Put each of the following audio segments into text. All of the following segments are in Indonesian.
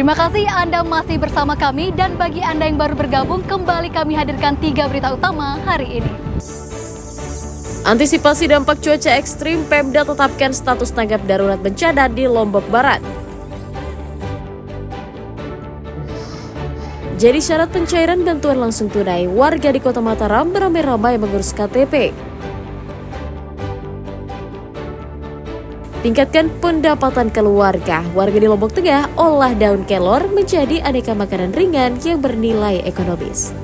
Terima kasih Anda masih bersama kami, dan bagi Anda yang baru bergabung, kembali kami hadirkan 3 berita utama hari ini. Antisipasi dampak cuaca ekstrim, Pemda tetapkan status tanggap darurat bencana di Lombok Barat. Jadi syarat pencairan bantuan langsung tunai, warga di Kota Mataram beramai-ramai mengurus KTP. Tingkatkan pendapatan keluarga, warga di Lombok Tengah olah daun kelor menjadi aneka makanan ringan yang bernilai ekonomis.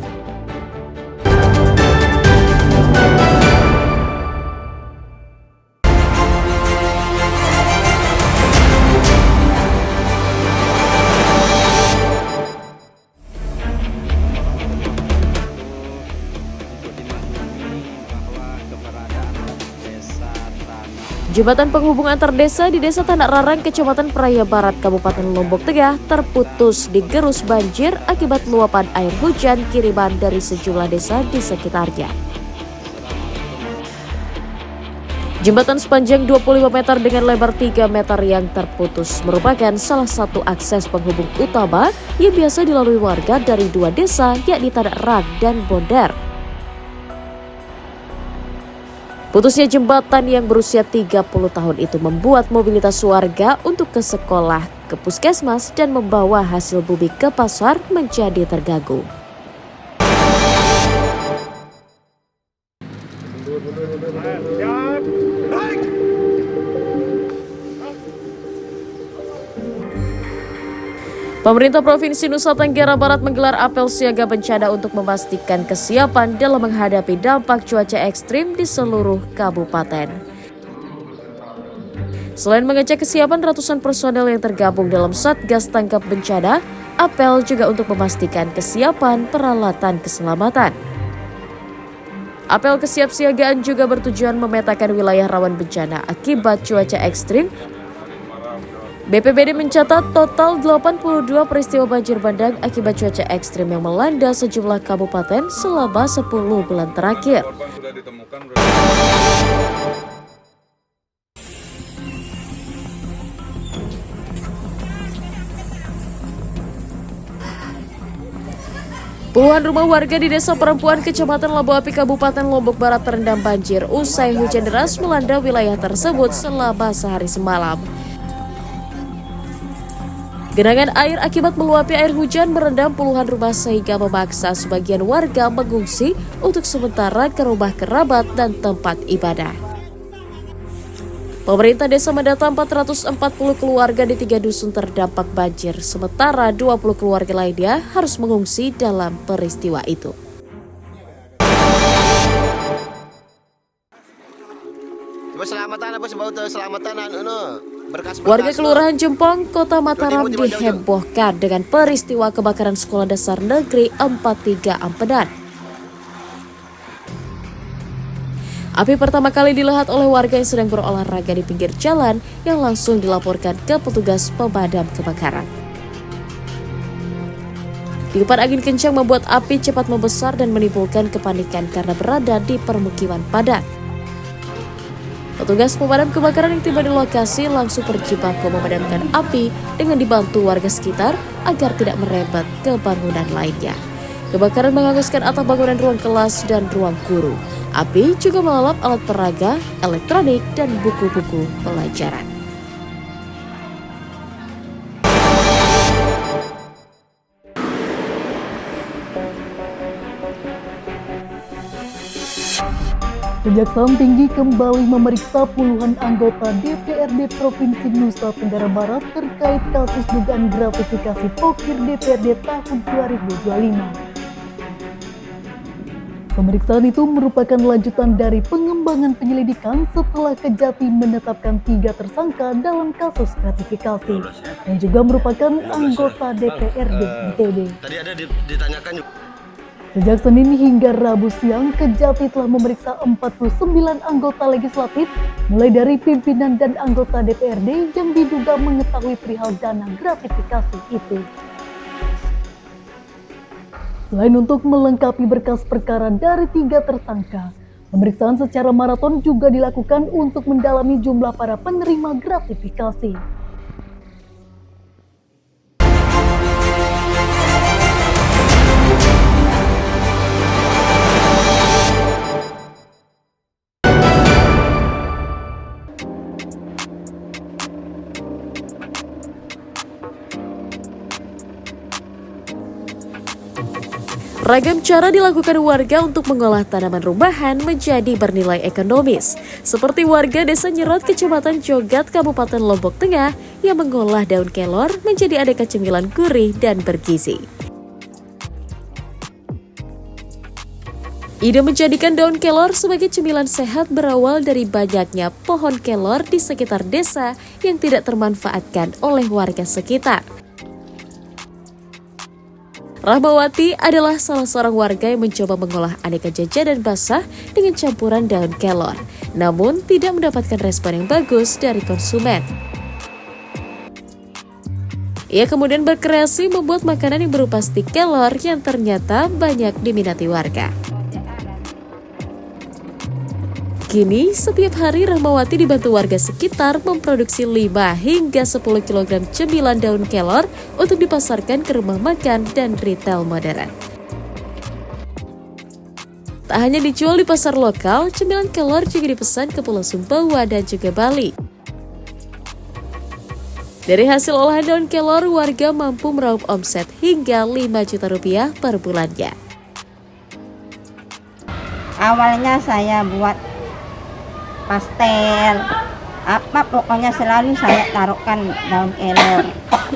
Jembatan penghubung antar desa di Desa Tanah Rarang, Kecamatan Praia Barat, Kabupaten Lombok Tengah terputus digerus banjir akibat luapan air hujan kiriman dari sejumlah desa di sekitarnya. Jembatan sepanjang 25 meter dengan lebar 3 meter yang terputus merupakan salah satu akses penghubung utama yang biasa dilalui warga dari 2 desa, yakni Tanah Rarang dan Bonder. Putusnya jembatan yang berusia 30 tahun itu membuat mobilitas warga untuk ke sekolah, ke puskesmas, dan membawa hasil bumi ke pasar menjadi terganggu. Pemerintah Provinsi Nusa Tenggara Barat menggelar apel siaga bencana untuk memastikan kesiapan dalam menghadapi dampak cuaca ekstrim di seluruh kabupaten. Selain mengecek kesiapan ratusan personel yang tergabung dalam Satgas Tanggap Bencana, apel juga untuk memastikan kesiapan peralatan keselamatan. Apel kesiapsiagaan juga bertujuan memetakan wilayah rawan bencana akibat cuaca ekstrim. BPBD mencatat total 82 peristiwa banjir bandang akibat cuaca ekstrim yang melanda sejumlah kabupaten selama 10 bulan terakhir. Puluhan rumah warga di Desa Perempuan, Kecamatan Labu Api, Kabupaten Lombok Barat terendam banjir usai hujan deras melanda wilayah tersebut selama sehari semalam. Genangan air akibat meluapi air hujan merendam puluhan rumah sehingga memaksa sebagian warga mengungsi untuk sementara ke rumah kerabat dan tempat ibadah. Pemerintah desa mendata 440 keluarga di 3 dusun terdampak banjir, sementara 20 keluarga lainnya harus mengungsi dalam peristiwa itu. Warga Kelurahan Jempong, Kota Mataram dihebohkan dengan peristiwa kebakaran Sekolah Dasar Negeri 43 Ampenan. Api pertama kali dilihat oleh warga yang sedang berolahraga di pinggir jalan yang langsung dilaporkan ke petugas pemadam kebakaran. Tiupan angin kencang membuat api cepat membesar dan menimbulkan kepanikan karena berada di permukiman padat. Petugas pemadam kebakaran yang tiba di lokasi langsung berjibaku memadamkan api dengan dibantu warga sekitar agar tidak merembet ke bangunan lainnya. Kebakaran menghanguskan atap bangunan ruang kelas dan ruang guru. Api juga melalap alat peraga, elektronik, dan buku-buku pelajaran. Kejaksaan Tinggi kembali memeriksa puluhan anggota DPRD Provinsi Nusa Tenggara Barat terkait kasus dugaan gratifikasi pokir DPRD tahun 2025. Pemeriksaan itu merupakan lanjutan dari pengembangan penyelidikan setelah Kejati menetapkan 3 tersangka dalam kasus gratifikasi dan juga merupakan anggota DPRD NTB. Tadi ada ditanyakan juga. Sejak Senin hingga Rabu siang, Kejati telah memeriksa 49 anggota legislatif, mulai dari pimpinan dan anggota DPRD yang diduga mengetahui perihal dana gratifikasi itu. Selain untuk melengkapi berkas perkara dari 3 tersangka, pemeriksaan secara maraton juga dilakukan untuk mendalami jumlah para penerima gratifikasi. Ragam cara dilakukan warga untuk mengolah tanaman rumahan menjadi bernilai ekonomis. Seperti warga Desa Nyerot, Kecamatan Jogat, Kabupaten Lombok Tengah yang mengolah daun kelor menjadi aneka cemilan gurih dan bergizi. Ide menjadikan daun kelor sebagai cemilan sehat berawal dari banyaknya pohon kelor di sekitar desa yang tidak termanfaatkan oleh warga sekitar. Rahmawati adalah salah seorang warga yang mencoba mengolah aneka jajanan basah dengan campuran daun kelor, namun tidak mendapatkan respon yang bagus dari konsumen. Ia kemudian berkreasi membuat makanan yang berupa stik kelor yang ternyata banyak diminati warga. Kini, setiap hari Rahmawati dibantu warga sekitar memproduksi 5 hingga 10 kg cemilan daun kelor untuk dipasarkan ke rumah makan dan retail modern. Tak hanya dijual di pasar lokal, cemilan kelor juga dipesan ke Pulau Sumbawa dan juga Bali. Dari hasil olahan daun kelor, warga mampu meraup omset hingga 5 juta rupiah per bulannya. Awalnya saya buat pastel, apa pokoknya selalu saya taruhkan daun kelor.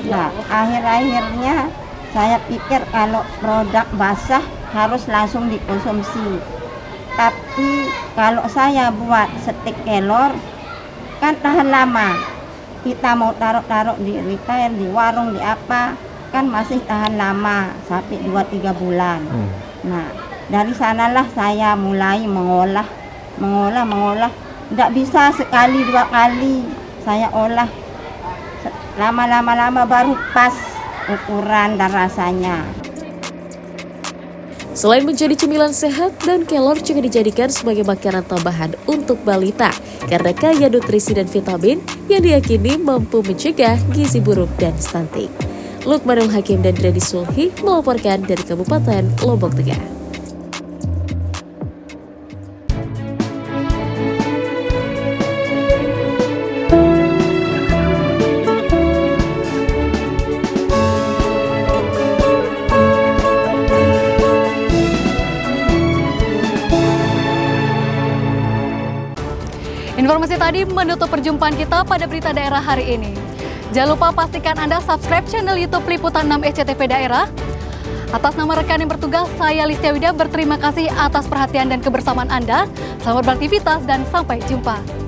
Nah, akhir-akhirnya saya pikir kalau produk basah harus langsung dikonsumsi. Tapi kalau saya buat stik kelor kan tahan lama. Kita mau taruh-taruh di retail, di warung, di apa, kan masih tahan lama sampai 2-3 bulan. Nah, dari sanalah saya mulai mengolah. Tidak bisa sekali 2 kali saya olah, lama-lama baru pas ukuran dan rasanya. Selain menjadi cemilan sehat, daun kelor juga dijadikan sebagai makanan tambahan untuk balita karena kaya nutrisi dan vitamin yang diyakini mampu mencegah gizi buruk dan stunting. Lukmanul Hakim dan Dredi Sulhi melaporkan dari Kabupaten Lombok Tengah. Informasi tadi menutup perjumpaan kita pada berita daerah hari ini. Jangan lupa pastikan Anda subscribe channel YouTube Liputan 6 SCTV Daerah. Atas nama rekan yang bertugas, saya Listia Wida berterima kasih atas perhatian dan kebersamaan Anda. Selamat beraktivitas dan sampai jumpa.